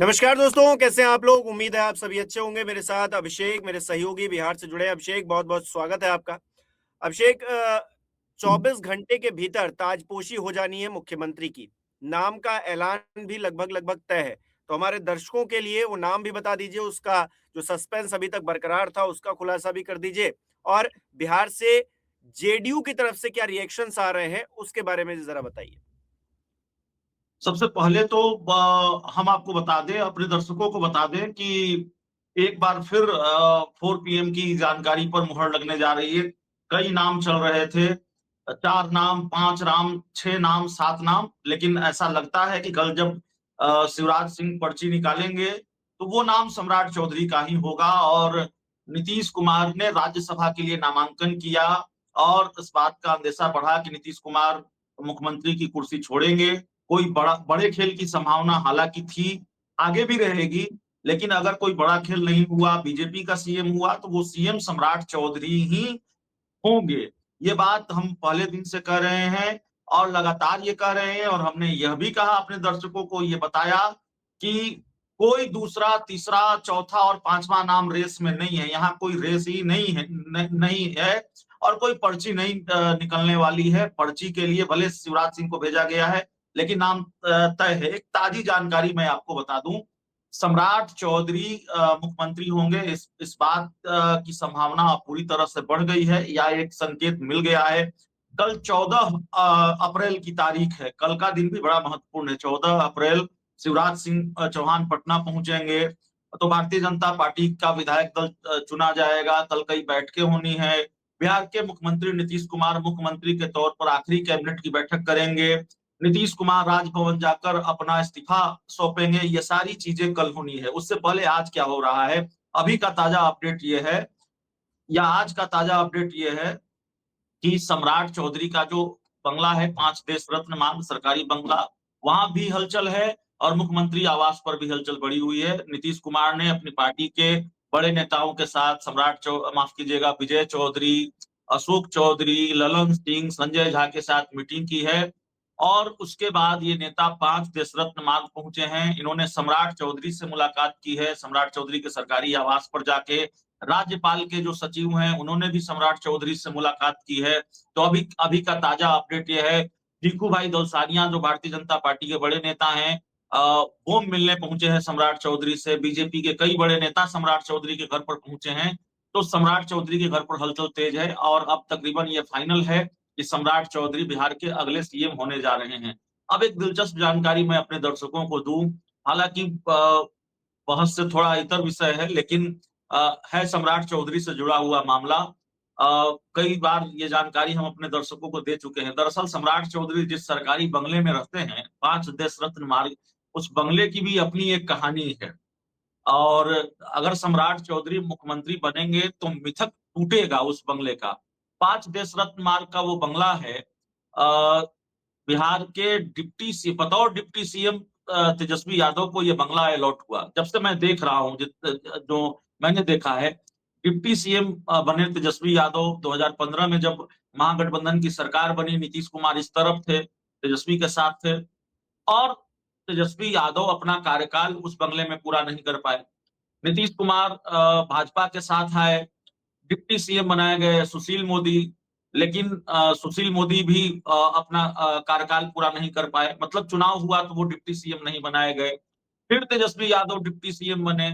नमस्कार दोस्तों, कैसे हैं आप लोग। उम्मीद है आप सभी अच्छे होंगे। मेरे साथ अभिषेक, मेरे सहयोगी बिहार से जुड़े हैं। अभिषेक, बहुत बहुत स्वागत है आपका। अभिषेक, 24 घंटे के भीतर ताजपोशी हो जानी है मुख्यमंत्री की। नाम का ऐलान भी लगभग लगभग तय है। तो हमारे दर्शकों के लिए वो नाम भी बता दीजिए, उसका जो सस्पेंस अभी तक बरकरार था उसका खुलासा भी कर दीजिए, और बिहार से जेडीयू की तरफ से क्या रिएक्शंस आ रहे हैं उसके बारे में जरा बताइए। सबसे पहले तो हम आपको बता दें, अपने दर्शकों को बता दें कि एक बार फिर 4 PM की जानकारी पर मुहर लगने जा रही है। कई नाम चल रहे थे, 4 नाम, 5 नाम, 6 नाम, 7 नाम, लेकिन ऐसा लगता है कि कल जब शिवराज सिंह पर्ची निकालेंगे तो वो नाम सम्राट चौधरी का ही होगा। और नीतीश कुमार ने राज्यसभा के लिए नामांकन किया और इस बात का अंदेशा बढ़ा कि नीतीश कुमार मुख्यमंत्री की कुर्सी छोड़ेंगे। कोई बड़े खेल की संभावना हालांकि थी, आगे भी रहेगी, लेकिन अगर कोई बड़ा खेल नहीं हुआ, बीजेपी का सीएम हुआ, तो वो सीएम सम्राट चौधरी ही होंगे। ये बात हम पहले दिन से कह रहे हैं और लगातार ये कह रहे हैं, और हमने यह भी कहा, अपने दर्शकों को ये बताया कि कोई दूसरा, तीसरा, चौथा और पांचवा नाम रेस में नहीं है। यहाँ कोई रेस ही नहीं है और कोई पर्ची नहीं निकलने वाली है। पर्ची के लिए भले शिवराज सिंह को भेजा गया है, लेकिन नाम तय है। एक ताजी जानकारी मैं आपको बता दूं, सम्राट चौधरी मुख्यमंत्री होंगे, इस बात की संभावना पूरी तरह से बढ़ गई है, या एक संकेत मिल गया है। कल 14 अप्रैल की तारीख है। कल का दिन भी बड़ा महत्वपूर्ण है। 14 अप्रैल शिवराज सिंह चौहान पटना पहुंचेंगे, तो भारतीय जनता पार्टी का विधायक दल चुना जाएगा। कल कई बैठकें होनी है। बिहार के मुख्यमंत्री नीतीश कुमार मुख्यमंत्री के तौर पर आखिरी कैबिनेट की बैठक करेंगे। नीतीश कुमार राजभवन जाकर अपना इस्तीफा सौंपेंगे। ये सारी चीजें कल होनी है। उससे पहले आज क्या हो रहा है, अभी का ताजा अपडेट ये है, या आज का ताजा अपडेट ये है कि सम्राट चौधरी का जो बंगला है, 5 देश रत्न मार्ग सरकारी बंगला, वहां भी हलचल है और मुख्यमंत्री आवास पर भी हलचल बढ़ी हुई है। नीतीश कुमार ने अपनी पार्टी के बड़े नेताओं के साथ माफ कीजिएगा, विजय चौधरी, अशोक चौधरी, ललन सिंह, संजय झा के साथ मीटिंग की है। और उसके बाद ये नेता 5 देश रत्न मार्ग पहुंचे हैं। इन्होंने सम्राट चौधरी से मुलाकात की है। सम्राट चौधरी के सरकारी आवास पर जाके राज्यपाल के जो सचिव हैं उन्होंने भी सम्राट चौधरी से मुलाकात की है। तो अभी अभी का ताजा अपडेट ये है, टीकू भाई दलसानिया जो भारतीय जनता पार्टी के बड़े नेता हैं, वो मिलने पहुंचे हैं सम्राट चौधरी से। बीजेपी के कई बड़े नेता सम्राट चौधरी के घर पर पहुंचे हैं। तो सम्राट चौधरी के घर पर हलचल तेज है और अब तकरीबन ये फाइनल है कि सम्राट चौधरी बिहार के अगले सीएम होने जा रहे हैं। अब एक दिलचस्प जानकारी मैं अपने दर्शकों को दूं, हालांकि बहस से थोड़ा इतर विषय है, लेकिन है सम्राट चौधरी से जुड़ा हुआ मामला। कई बार ये जानकारी हम अपने दर्शकों को दे चुके हैं। दरअसल सम्राट चौधरी जिस सरकारी बंगले में रहते हैं, 5 देश रत्न मार्ग, उस बंगले की भी अपनी एक कहानी है। और अगर सम्राट चौधरी मुख्यमंत्री बनेंगे तो मिथक टूटेगा उस बंगले का। 5 देश रत्न मार्ग का वो बंगला है। बिहार के बतौर डिप्टी सीएम तेजस्वी यादव को ये बंगला अलॉट हुआ। जब से मैं देख रहा हूँ, जो मैंने देखा है, डिप्टी सीएम बने तेजस्वी यादव 2015 में, जब महागठबंधन की सरकार बनी, नीतीश कुमार इस तरफ थे, तेजस्वी के साथ थे, और तेजस्वी यादव अपना कार्यकाल उस बंगले में पूरा नहीं कर पाए। नीतीश कुमार भाजपा के साथ आए, डिप्टी सीएम बनाए गए सुशील मोदी, लेकिन सुशील मोदी भी अपना कार्यकाल पूरा नहीं कर पाए। मतलब चुनाव हुआ तो वो डिप्टी सीएम नहीं बनाए गए। फिर तेजस्वी यादव डिप्टी सीएम बने,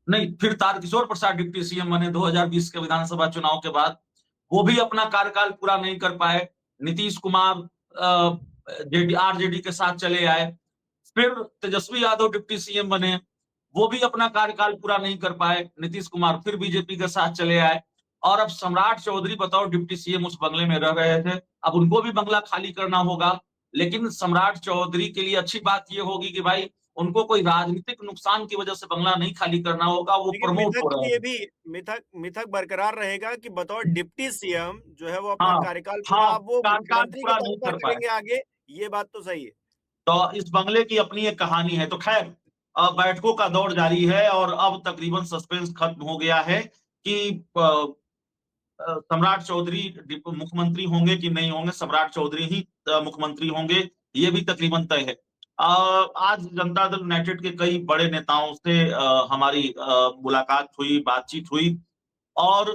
नहीं, फिर तारकिशोर प्रसाद डिप्टी सीएम बने 2020 के विधानसभा चुनाव के बाद, वो भी अपना कार्यकाल पूरा नहीं कर पाए। नीतीश कुमार आरजेडी के साथ चले आए। फिर तेजस्वी यादव डिप्टी सीएम बने, वो भी अपना कार्यकाल पूरा नहीं कर पाए। नीतीश कुमार फिर बीजेपी के साथ चले आए, और अब सम्राट चौधरी बतौर डिप्टी सीएम उस बंगले में रह रहे थे। अब उनको भी बंगला खाली करना होगा, लेकिन सम्राट चौधरी के लिए अच्छी बात यह होगी कि भाई उनको कोई राजनीतिक नुकसान की वजह से बंगला नहीं खाली करना होगा, वो लेकिन प्रमोट मिथक हो रहे ये हैं। भी मिथक मिथक बरकरार रहेगा कि बतौर डिप्टी सीएम जो है वो अपना हाँ, कार्यकाल पूरा हाँ, अब वो कार्यकाल मुख्यमंत्री के पूरा तौर नहीं पर कर पाए। करेंगे आगे। ये बात तो सही है। तो इस बंगले की अपनी एक कहानी है। तो खैर, बैठकों का दौर जारी है और अब तकरीबन सस्पेंस खत्म हो गया है कि सम्राट चौधरी मुख्यमंत्री होंगे कि नहीं होंगे। सम्राट चौधरी ही मुख्यमंत्री होंगे, ये भी तकरीबन तय है। आज जनता दल यूनाइटेड के कई बड़े नेताओं से हमारी मुलाकात हुई, बातचीत हुई और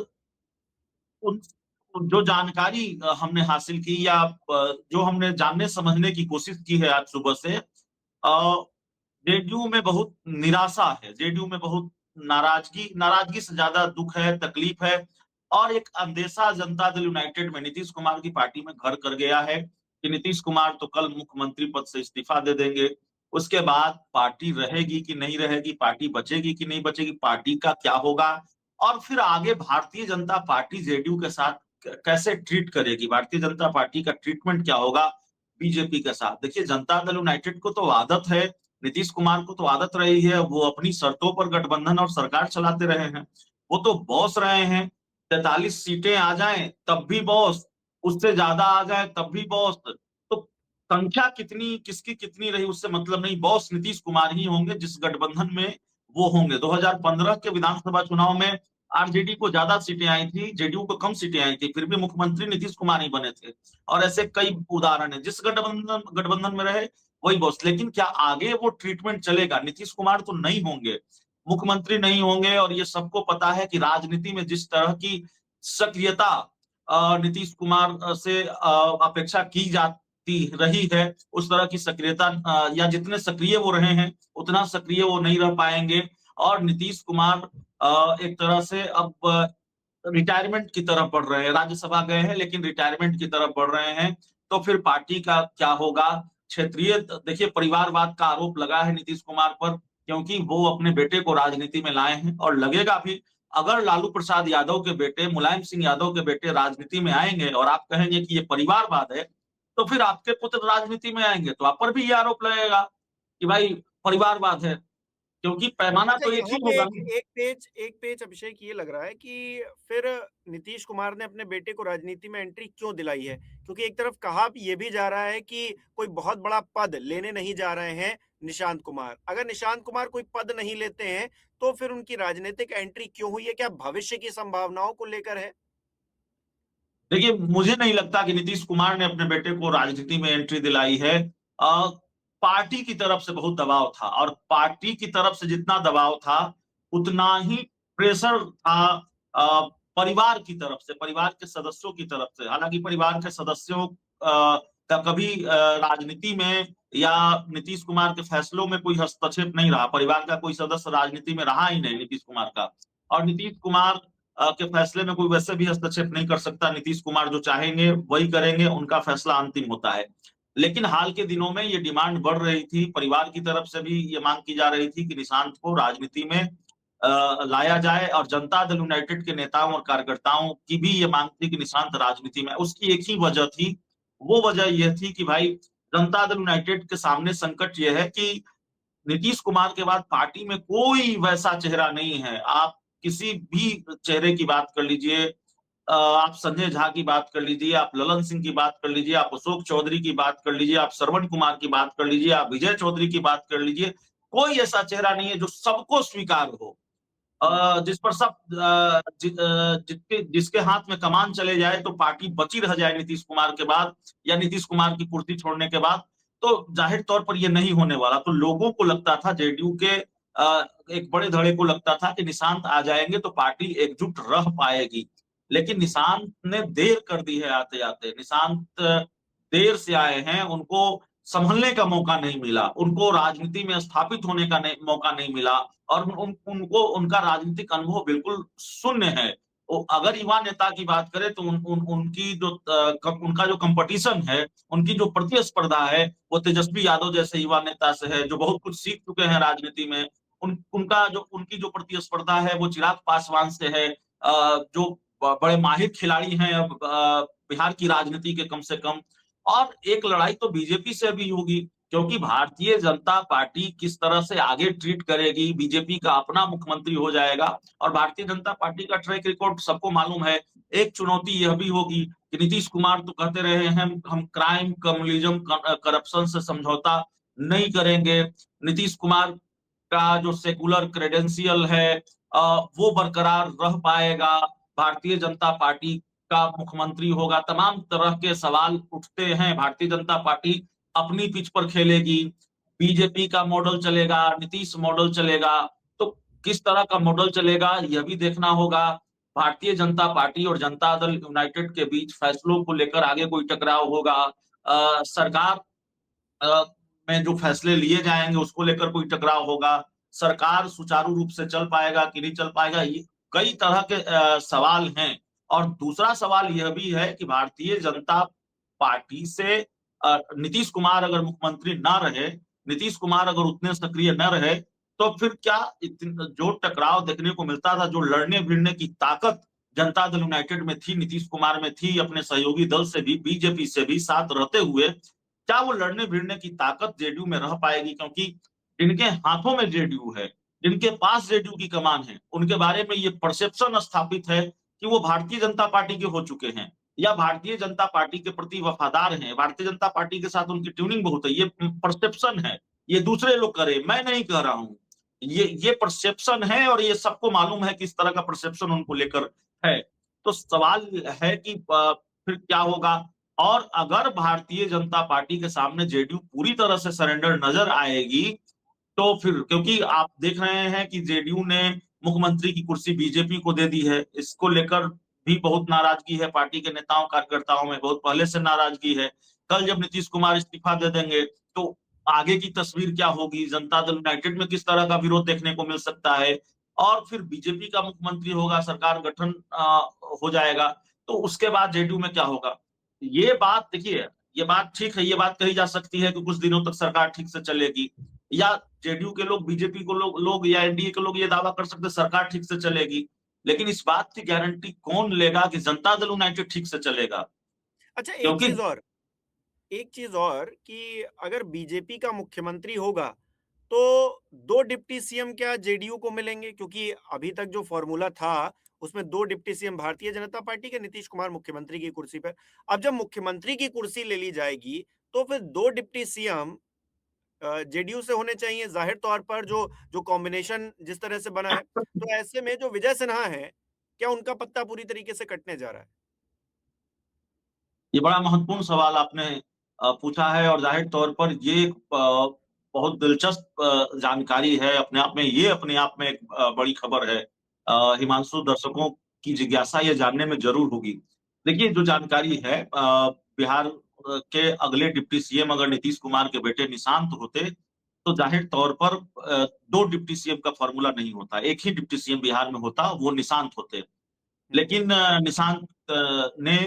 उन उन जो जानकारी हमने हासिल की या जो हमने जानने समझने की कोशिश की है आज सुबह से, जेडीयू में बहुत निराशा है, जेडीयू में बहुत नाराजगी नाराजगी से ज्यादा दुःख है, तकलीफ है और एक अंदेशा जनता दल यूनाइटेड में नीतीश कुमार की पार्टी में घर कर गया है कि नीतीश कुमार तो कल मुख्यमंत्री पद से इस्तीफा दे देंगे। उसके बाद पार्टी रहेगी कि नहीं रहेगी, पार्टी बचेगी कि नहीं बचेगी, पार्टी का क्या होगा और फिर आगे भारतीय जनता पार्टी जेडीयू के साथ कैसे ट्रीट करेगी, भारतीय जनता पार्टी का ट्रीटमेंट क्या होगा बीजेपी के साथ। देखिए जनता दल यूनाइटेड को तो आदत है, नीतीश कुमार को तो आदत रही है, वो अपनी शर्तों पर गठबंधन और सरकार चलाते रहे हैं। वो तो बॉस रहे हैं, 43 सीटें आ जाएं तब भी बॉस, उससे ज्यादा आ जाए तब भी बॉस। तो संख्या कितनी किसकी कितनी रही उससे मतलब नहीं, बॉस नीतीश कुमार ही होंगे जिस गठबंधन में वो होंगे। 2015 के विधानसभा चुनाव में आरजेडी को ज्यादा सीटें आई थी, जेडीयू को कम सीटें आई थी, फिर भी मुख्यमंत्री नीतीश कुमार ही बने थे। और ऐसे कई उदाहरण है, जिस गठबंधन गठबंधन में रहे वही बॉस। लेकिन क्या आगे वो ट्रीटमेंट चलेगा? नीतीश कुमार तो नहीं होंगे, मुख्यमंत्री नहीं होंगे और ये सबको पता है कि राजनीति में जिस तरह की सक्रियता नीतीश कुमार से अपेक्षा की जाती रही है, उस तरह की सक्रियता या जितने सक्रिय वो रहे हैं उतना सक्रिय वो नहीं रह पाएंगे। और नीतीश कुमार एक तरह से अब रिटायरमेंट की तरफ बढ़ रहे हैं, राज्यसभा गए हैं लेकिन रिटायरमेंट की तरफ बढ़ रहे हैं। तो फिर पार्टी का क्या होगा? क्षेत्रीय देखिए परिवारवाद का आरोप लगा है नीतीश कुमार पर, क्योंकि वो अपने बेटे को राजनीति में लाए हैं और लगेगा भी। अगर लालू प्रसाद यादव के बेटे, मुलायम सिंह यादव के बेटे राजनीति में आएंगे और आप कहेंगे कि ये परिवारवाद है, तो फिर आपके पुत्र राजनीति में आएंगे तो आप पर भी ये आरोप लगेगा कि भाई परिवारवाद है, क्योंकि पैमाना अच्छा, तो एक यहाँ ही पे होगा। एक पेज अभिषेक ये लग रहा है कि फिर नीतीश कुमार ने अपने बेटे को राजनीति में एंट्री क्यों दिलाई है? क्योंकि एक तरफ कहा ये भी जा रहा है कि कोई बहुत बड़ा पद लेने नहीं जा रहे हैं निशांत कुमार। अगर निशांत कुमार कोई पद नहीं लेते हैं, तो फिर उनकी राजनीतिक एंट्री क्यों हुई है? क्या भविष्य की संभावनाओं को लेकर है? देखिए, मुझे नहीं लगता कि नीतीश कुमार ने अपने बेटे को राजनीति में एंट्री दिलाई है। पार्टी की तरफ से बहुत दबाव था और पार्टी की तरफ से जितना दबाव था, उतना ही प्रेशर था परिवार की तरफ से, परिवार के सदस्यों की तरफ से। हालाँकि परिवार के सदस्यों का कभी राजनीति में या नीतीश कुमार के फैसलों में कोई हस्तक्षेप नहीं रहा। परिवार का कोई सदस्य राजनीति में रहा ही नहीं नीतीश कुमार का। और नीतीश कुमार के फैसले में कोई वैसे भी हस्तक्षेप नहीं कर सकता। नीतीश कुमार जो चाहेंगे वही करेंगे, उनका फैसला अंतिम होता है। लेकिन हाल के दिनों में ये डिमांड बढ़ रही थी, परिवार की तरफ से भी ये मांग की जा रही थी कि निशांत को राजनीति में लाया जाए और जनता दल यूनाइटेड के नेताओं और कार्यकर्ताओं की भी ये मांग थी कि निशांत राजनीति में। उसकी एक ही वजह थी, वो वजह ये थी कि भाई जनता दल यूनाइटेड के सामने संकट ये है कि नीतीश कुमार के बाद पार्टी में कोई वैसा चेहरा नहीं है। आप किसी भी चेहरे की बात कर लीजिए, आप संजय झा की बात कर लीजिए, आप ललन सिंह की बात कर लीजिए, आप अशोक चौधरी की बात कर लीजिए, आप श्रवण कुमार की बात कर लीजिए, आप विजय चौधरी की बात कर लीजिए, कोई ऐसा चेहरा नहीं है जो सबको स्वीकार हो। जिस पर सब जिसके हाथ में कमान चले जाए तो पार्टी बची रह जाए नीतीश कुमार के बाद या नीतीश कुमार की कुर्सी छोड़ने के बाद, तो जाहिर तौर पर ये नहीं होने वाला। तो लोगों को लगता था, जेडीयू के एक बड़े धड़े को लगता था कि निशांत आ जाएंगे तो पार्टी एकजुट रह पाएगी। लेकिन निशांत ने देर कर दी है आते-आते। निशांत देर से आए हैं, उनको संभलने का मौका नहीं मिला, उनको राजनीति में स्थापित होने का मौका नहीं मिला और उनको उनका राजनीतिक अनुभव बिल्कुल शून्य है। अगर युवा नेता की बात करें तो उनकी जो उनका जो कंपटीशन है, उनकी जो प्रतिस्पर्धा है, वो तेजस्वी यादव जैसे युवा नेता से है, जो बहुत कुछ सीख चुके हैं राजनीति में। उनकी जो प्रतिस्पर्धा है वो चिराग पासवान से है, जो बड़े माहिर खिलाड़ी हैं अब बिहार की राजनीति के कम से कम। और एक लड़ाई तो बीजेपी से भी होगी, क्योंकि भारतीय जनता पार्टी किस तरह से आगे ट्रीट करेगी, बीजेपी का अपना मुख्यमंत्री हो जाएगा और भारतीय जनता पार्टी का ट्रैक रिकॉर्ड सबको मालूम है। एक चुनौती यह भी होगी कि नीतीश कुमार तो कहते रहे हैं हम क्राइम, कम्युनिज्म, करप्शन से समझौता नहीं करेंगे। नीतीश कुमार का जो सेकुलर क्रेडेंशियल है वो बरकरार रह पाएगा, भारतीय जनता पार्टी का मुख्यमंत्री होगा। तमाम तरह के सवाल उठते हैं। भारतीय जनता पार्टी अपनी पिच पर खेलेगी, बीजेपी का मॉडल चलेगा, नीतीश मॉडल चलेगा, तो किस तरह का मॉडल चलेगा यह भी देखना होगा। भारतीय जनता पार्टी और जनता दल यूनाइटेड के बीच फैसलों को लेकर आगे कोई टकराव होगा। सरकार अ, में जो फैसले लिए जाएँगे उसको लेकर कोई टकराव होगा। सरकार सुचारू रूप से चल पाएगा कि नहीं चल पाएगा, ये कई तरह के सवाल हैं। और दूसरा सवाल यह भी है कि भारतीय जनता पार्टी से नीतीश कुमार अगर मुख्यमंत्री ना रहे, नीतीश कुमार अगर उतने सक्रिय न रहे, तो फिर क्या जो टकराव देखने को मिलता था, जो लड़ने-भिड़ने की ताकत जनता दल यूनाइटेड में थी, नीतीश कुमार में थी, अपने सहयोगी दल से भी, बीजेपी से भी साथ रहते हुए, क्या वो लड़ने-भिड़ने की ताकत जेडीयू में रह पाएगी? क्योंकि जिनके हाथों में जेडीयू है, जिनके पास जेडीयू की कमान है, उनके बारे में ये परसेप्शन स्थापित है कि वो भारतीय जनता पार्टी के हो चुके हैं या भारतीय जनता पार्टी के प्रति वफादार हैं, भारतीय जनता पार्टी के साथ उनकी ट्यूनिंग बहुत है, ये परसेप्शन है। ये दूसरे लोग करें, मैं नहीं कह रहा हूँ। ये परसेप्शन है और ये सबको मालूम है कि इस तरह का परसेप्शन उनको लेकर है। तो सवाल है कि फिर क्या होगा? और अगर भारतीय जनता पार्टी के सामने जेडीयू पूरी तरह से सरेंडर नजर आएगी, तो फिर क्योंकि आप देख रहे हैं कि जेडीयू ने मुख्यमंत्री की कुर्सी बीजेपी को दे दी है। इसको लेकर भी बहुत नाराजगी है पार्टी के नेताओं कार्यकर्ताओं में, बहुत पहले से नाराजगी है। कल जब नीतीश कुमार इस्तीफा दे देंगे, तो आगे की तस्वीर क्या होगी? जनता दल यूनाइटेड में किस तरह का विरोध देखने को मिल सकता है? और फिर बीजेपी का मुख्यमंत्री होगा, सरकार गठन हो जाएगा, तो उसके बाद जेडीयू में क्या होगा? ये बात देखिए, ये बात ठीक है, ये बात कही जा सकती है कि कुछ दिनों तक सरकार ठीक से चलेगी, या जेडीयू के लोग, बीजेपी को लोग या एनडीए के लोग ये दावा कर सकते हैं सरकार ठीक से चलेगी। लेकिन इस बात की गारंटी कौन लेगा कि जनता दल यूनाइटेड ठीक से चलेगा? अच्छा, क्योंकि एक चीज़ और कि अगर बीजेपी का मुख्यमंत्री होगा, तो 2 डिप्टी सीएम क्या जेडीयू को मिलेंगे? क्योंकि अभी तक जो फ़ॉर्मूला था, उसमें 2 deputy CM Bharatiya Janata party के, नीतीश कुमार मुख्यमंत्री की कुर्सी पर। अब जब मुख्यमंत्री की कुर्सी ले ली जाएगी, तो फिर 2 डिप्टी सीएम जेडीयू से होने चाहिए ज़ाहिर तौर पर, जो जो कॉम्बिनेशन जिस तरह से बना है। तो ऐसे में जो विजय सिन्हा हैं, क्या उनका पत्ता पूरी तरीके से कटने जा रहा है? ये बड़ा महत्वपूर्ण सवाल आपने पूछा है और ज़ाहिर तौर पर ये एक बहुत दिलचस्प जानकारी है अपने आप में, ये अपने आप में एक बड़ी खबर है। हिमांशु, दर्शकों की जिज्ञासा ये जानने में ज़रूर होगी। देखिए, जो जानकारी है बिहार के अगले डिप्टी सीएम अगर नीतीश कुमार के बेटे निशांत होते, तो ज़ाहिर तौर पर 2 डिप्टी सीएम का फ़ॉर्मूला नहीं होता। एक ही डिप्टी सीएम बिहार में होता, वो निशांत होते। हुँ, लेकिन निशांत ने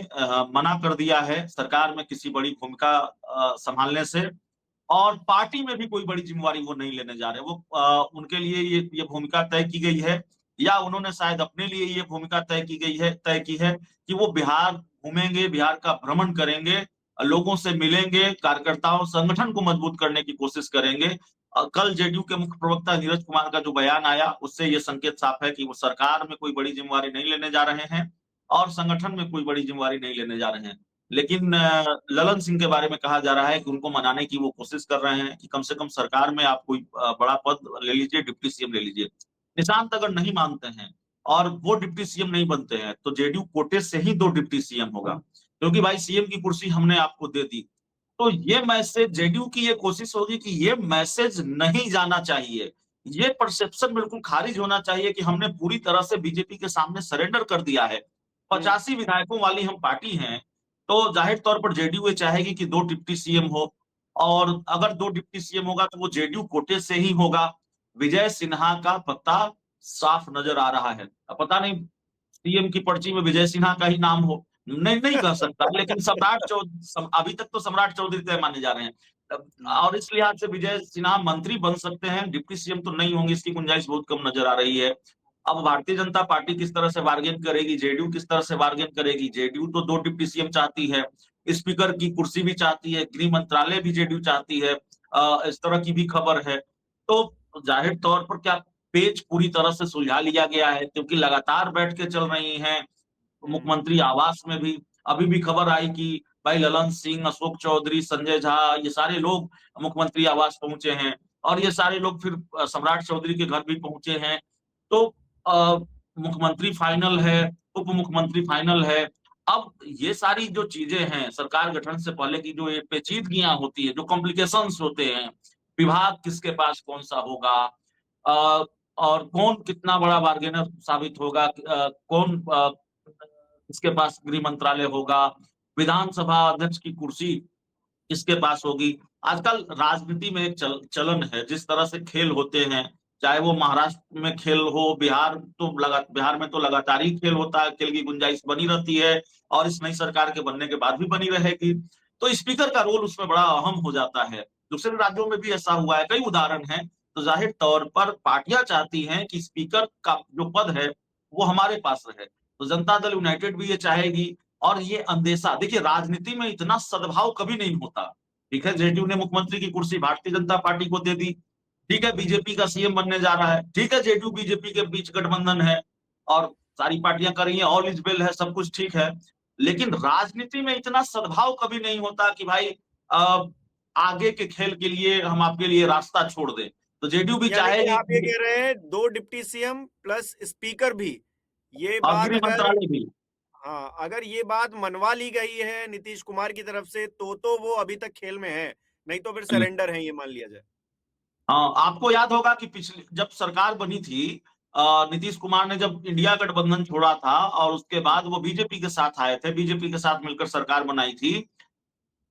मना कर दिया है सरकार में किसी बड़ी भूमिका संभालने से, और पार्टी में भी कोई बड़ी ज़िम्मेवारी वो नहीं लेने जा रहे। वो उनके लिए ये भूमिका तय की गई है, या उन्होंने शायद अपने लिए ये भूमिका तय की है कि वो बिहार घूमेंगे, बिहार का भ्रमण करेंगे, लोगों से मिलेंगे, कार्यकर्ताओं, संगठन को मजबूत करने की कोशिश करेंगे। कल जेडीयू के मुख्य प्रवक्ता नीरज कुमार का जो बयान आया, उससे ये संकेत साफ है कि वो सरकार में कोई बड़ी ज़िम्मेवारी नहीं लेने जा रहे हैं और संगठन में कोई बड़ी ज़िम्मेवारी नहीं लेने जा रहे हैं। लेकिन ललन सिंह के बारे में कहा जा रहा है कि उनको मनाने की वो कोशिश कर रहे हैं कि कम से कम सरकार में आप कोई बड़ा पद ले लीजिए, डिप्टी सीएम ले लीजिए। निशांत अगर नहीं मानते हैं और वो डिप्टी सीएम नहीं बनते हैं, तो जेडीयू कोटे से ही 2 डिप्टी सीएम होगा। क्योंकि भाई सीएम की कुर्सी हमने आपको दे दी। तो ये मैसेज, जेडीयू की ये कोशिश होगी कि ये मैसेज नहीं जाना चाहिए। ये परसेप्शन बिल्कुल खारिज होना चाहिए कि हमने पूरी तरह से बीजेपी के सामने सरेंडर कर दिया है। हुँ। 85 विधायकों वाली हम पार्टी हैं, तो ज़ाहिर तौर पर जेडीयू ये चाहेगी कि 2 डिप्टी सीएम हो, और अगर 2 डिप्टी सीएम होगा तो वो जेडीयू कोटे से ही होगा। विजय सिन्हा का पत्ता साफ नज़र आ रहा है। अब पता नहीं सीएम की पर्ची में विजय सिन्हा का ही नाम हो, नहीं नहीं कह सकता, लेकिन अभी तक तो सम्राट चौधरी तय माने जा रहे हैं। हुँ, और इस लिहाज से विजय सिन्हा मंत्री बन सकते हैं, डिप्टी सीएम तो नहीं होंगे, इसकी गुंजाइश बहुत कम नज़र आ रही है। अब भारतीय जनता पार्टी किस तरह से बार्गेन करेगी, जेडीयू किस तरह से बार्गेन करेगी? जेडीयू तो 2 डिप्टी सीएम चाहती है, स्पीकर की कुर्सी भी चाहती है, गृह मंत्रालय भी जेडीयू चाहती है। इस तरह की भी खबर है। तो ज़ाहिर तौर पर क्या पेच पूरी तरह से सुलझा लिया गया है, क्योंकि लगातार बैठ के चल रही हैं। हुँ। मुख्यमंत्री आवास में भी अभी भी खबर आई कि भाई ललन सिंह, अशोक चौधरी, संजय झा, ये सारे लोग मुख्यमंत्री आवास पहुंचे हैं, और ये सारे लोग फिर सम्राट चौधरी के घर भी पहुंचे हैं। तो अ, मुख्यमंत्री फाइनल है, उप मुख्यमंत्री फाइनल है। अब ये सारी जो चीजें हैं, सरकार गठन से पहले की जो ये पेचीदगियां होती है, जो कॉम्प्लिकेशंस होते हैं, विभाग किसके पास कौन-सा होगा, अ, और कौन कितना बड़ा बार्गेनर साबित होगा, कौन किसके पास गृह मंत्रालय होगा, विधानसभा अध्यक्ष की कुर्सी किसके पास होगी। आजकल राजनीति में एक चलन है, जिस तरह से खेल होते हैं, चाहे वो महाराष्ट्र में खेल हो, बिहार में तो लगातार ही खेल होता है, खेल की गुंजाइश बनी रहती है और इस नई सरकार के बनने के बाद भी बनी रहेगी। तो स्पीकर का रोल उसमें बड़ा अहम हो जाता है। दूसरे राज्यों में भी ऐसा हुआ है, कई उदाहरण हैं। तो ज़ाहिर तौर पर पार्टियाँ चाहती हैं कि स्पीकर का जो पद है, वो हमारे पास रहे। तो जनता दल यूनाइटेड भी ये चाहेगी और ये अंदेशा, देखिए राजनीति में इतना सद्भाव कभी नहीं होता। ठीक है, जेडीयू ने मुख्यमंत्री की कुर्सी भारतीय जनता पार्टी को दे दी। ठीक है, बीजेपी का सीएम बनने जा रहा है। ठीक है, जेडीयू बीजेपी के बीच गठबंधन है और सारी पार्टियां कर रही हैं, ऑल इज वेल है, सब कुछ ठीक है। लेकिन राजनीति में इतना सद्भाव कभी नहीं होता कि भाई अ, आगे के खेल के लिए हम आपके लिए रास्ता छोड़ दें। तो जेडीयू भी यानी कि चाहेगी आप ये कि कह रहे हैं 2 डिप्टी सीएम प्लस स्पीकर भी। ये बात गृह अगर मंत्रालय भी। हाँ, अगर ये बात मनवा ली गई है नीतीश कुमार की तरफ से तो वो अभी तक खेल में है, नहीं तो फिर सरेंडर है ये मान लिया जाए। हाँ, आपको याद होगा कि पिछली जब सरकार बनी थी, नीतीश कुमार ने जब इंडिया गठबंधन छोड़ा था और उसके बाद वो बीजेपी के साथ आए थे, बीजेपी के साथ मिलकर सरकार बनाई थी,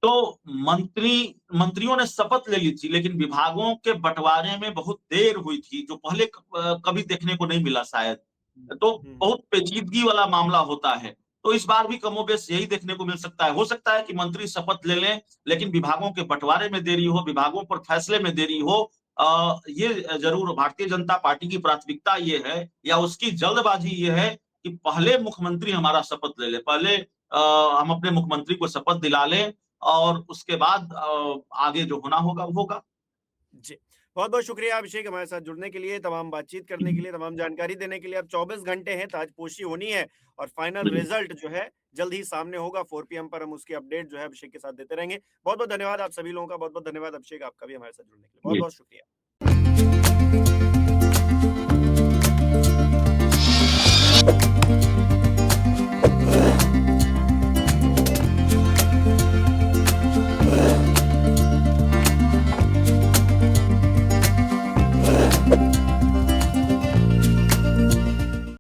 तो मंत्रियों ने शपथ ले ली थी, लेकिन विभागों के बंटवारे में बहुत देर हुई थी, जो पहले कभी देखने को नहीं मिला शायद। तो हम्म। बहुत पेचीदगी वाला मामला होता है। तो इस बार भी कमोबेश यही देखने को मिल सकता है। हो सकता है कि मंत्री शपथ ले लें, लेकिन विभागों के बंटवारे में देरी हो, विभागों पर फैसले में देरी हो। ये जरूर भारतीय जनता पार्टी की प्राथमिकता ये है या उसकी जल्दबाजी ये है कि पहले मुख्यमंत्री हमारा शपथ ले ले, पहले हम अपने मुख्यमंत्री को शपथ दिला लें और उसके बाद आगे जो होना होगा वो होगा। जी, बहुत-बहुत शुक्रिया अभिषेक हमारे साथ जुड़ने के लिए, तमाम बातचीत करने के लिए, तमाम जानकारी देने के लिए। अब 24 घंटे हैं, ताजपोशी होनी है और फाइनल रिजल्ट जो है जल्द ही सामने होगा। 4 पीएम पर हम उसकी अपडेट जो है अभिषेक के साथ देते रहेंगे। बहुत-बहुत धन्यवाद आप सभी लोगों का, बहुत-बहुत धन्यवाद अभिषेक आपका भी हमारे साथ जुड़ने के लिए। जी। बहुत-बहुत शुक्रिया।